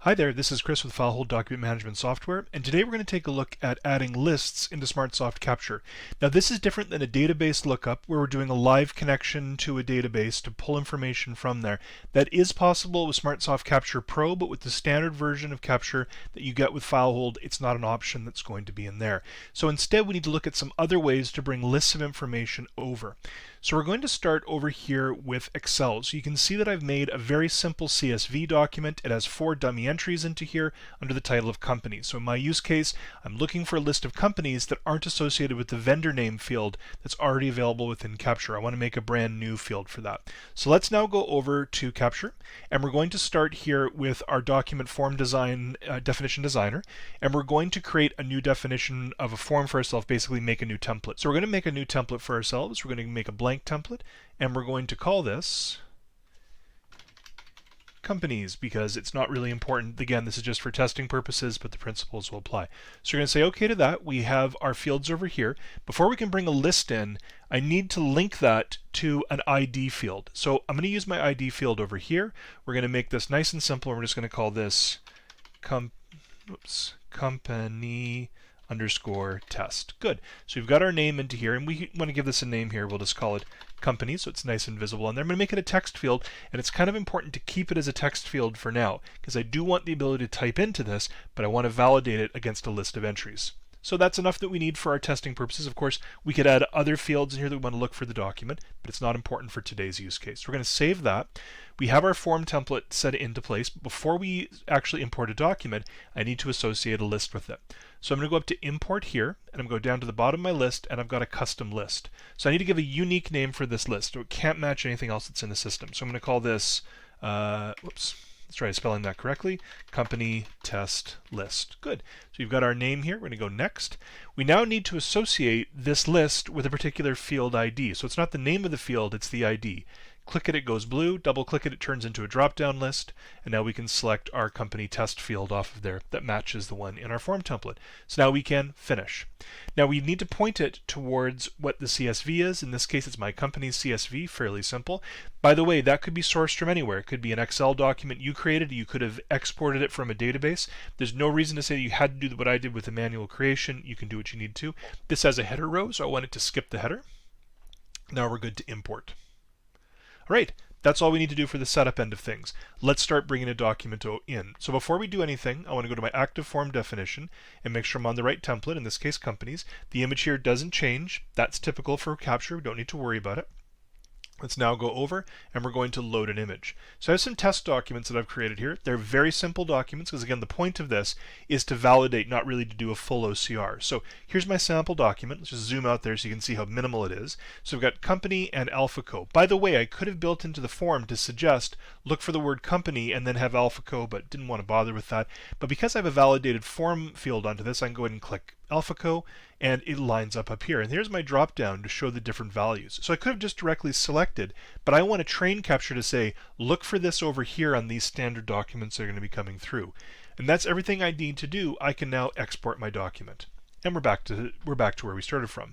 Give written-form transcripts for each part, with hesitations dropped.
Hi there, this is Chris with FileHold Document Management Software, and today we're going to take a look at adding lists into SmartSoft Capture. Now this is different than a database lookup where we're doing a live connection to a database to pull information from there. That is possible with SmartSoft Capture Pro, but with the standard version of Capture that you get with FileHold, it's not an option that's going to be in there. So instead we need to look at some other ways to bring lists of information over. So we're going to start over here with Excel. So you can see that I've made a very simple CSV document. It has 4 dummy entries into here under the title of companies. So in my use case, I'm looking for a list of companies that aren't associated with the vendor name field that's already available within Capture. I want to make a brand new field for that. So let's now go over to Capture, and we're going to start here with our document form design definition designer, and we're going to create a new definition of a form for ourselves, basically make a new template. So we're going to make a new template for ourselves. We're going to make a blank template, and we're going to call this companies because it's not really important. Again, this is just for testing purposes, but the principles will apply. So we're going to say OK to that. We have our fields over here. Before we can bring a list in, I need to link that to an ID field. So I'm going to use my ID field over here. We're going to make this nice and simple. We're just going to call this company underscore test. Good. So we've got our name into here, and we want to give this a name here. We'll just call it company, so it's nice and visible on there. I'm going to make it a text field, and it's kind of important to keep it as a text field for now, because I do want the ability to type into this, but I want to validate it against a list of entries. So that's enough that we need for our testing purposes. Of course, we could add other fields in here that we want to look for the document, but it's not important for today's use case. We're going to save that. We have our form template set into place, but before we actually import a document, I need to associate a list with it. So I'm going to go up to import here, and I'm going to go down to the bottom of my list, and I've got a custom list. So I need to give a unique name for this list, so it can't match anything else that's in the system. So I'm going to call this, let's try spelling that correctly, company test list. Good. So you've got our name here. We're going to go next. We now need to associate this list with a particular field ID. So it's not the name of the field, it's the ID. Click it, it goes blue. Double click it, it turns into a drop-down list. And now we can select our company test field off of there that matches the one in our form template. So now we can finish. Now we need to point it towards what the CSV is. In this case, it's my company's CSV, fairly simple. By the way, that could be sourced from anywhere. It could be an Excel document you created. You could have exported it from a database. There's no reason to say that you had to do what I did with the manual creation. You can do what you need to. This has a header row, so I want it to skip the header. Now we're good to import. All right, that's all we need to do for the setup end of things. Let's start bringing a document in. So before we do anything, I want to go to my active form definition and make sure I'm on the right template, in this case companies. The image here doesn't change. That's typical for Capture. We don't need to worry about it. Let's now go over, and we're going to load an image. So I have some test documents that I've created here. They're very simple documents because, again, the point of this is to validate, not really to do a full OCR. So here's my sample document. Let's just zoom out there so you can see how minimal it is. So we've got company and AlphaCo. By the way, I could have built into the form to suggest look for the word company and then have AlphaCo, but didn't want to bother with that. But because I have a validated form field onto this, I can go ahead and click AlphaCo, and it lines up here. And here's my drop down to show the different values. So I could have just directly selected, but I want to train Capture to say, look for this over here on these standard documents that are going to be coming through. And that's everything I need to do. I can now export my document. And we're back to where we started from.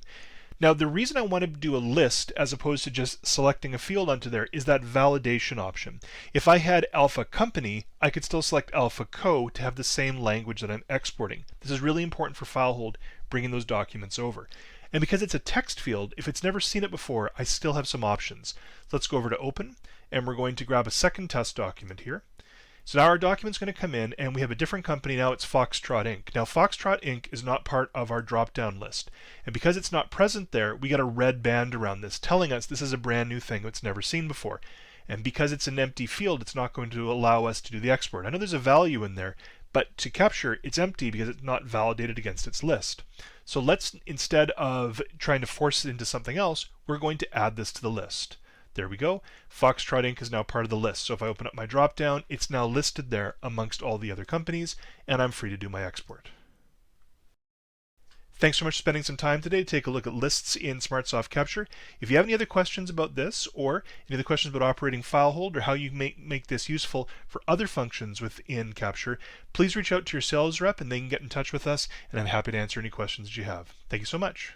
Now, the reason I want to do a list as opposed to just selecting a field onto there is that validation option. If I had Alpha Company, I could still select Alpha Co to have the same language that I'm exporting. This is really important for FileHold, bringing those documents over. And because it's a text field, if it's never seen it before, I still have some options. So let's go over to Open, and we're going to grab a second test document here. So now our document's going to come in, and we have a different company now. It's Foxtrot Inc. Now Foxtrot Inc. is not part of our drop-down list. And because it's not present there, we got a red band around this telling us this is a brand new thing it's never seen before. And because it's an empty field, it's not going to allow us to do the export. I know there's a value in there, but to Capture, it's empty because it's not validated against its list. So let's, instead of trying to force it into something else, we're going to add this to the list. There we go. Foxtrot Inc. is now part of the list. So if I open up my drop-down, it's now listed there amongst all the other companies, and I'm free to do my export. Thanks so much for spending some time today to take a look at lists in SmartSoft Capture. If you have any other questions about this, or any other questions about operating FileHold, or how you make this useful for other functions within Capture, please reach out to your sales rep and they can get in touch with us, and I'm happy to answer any questions that you have. Thank you so much.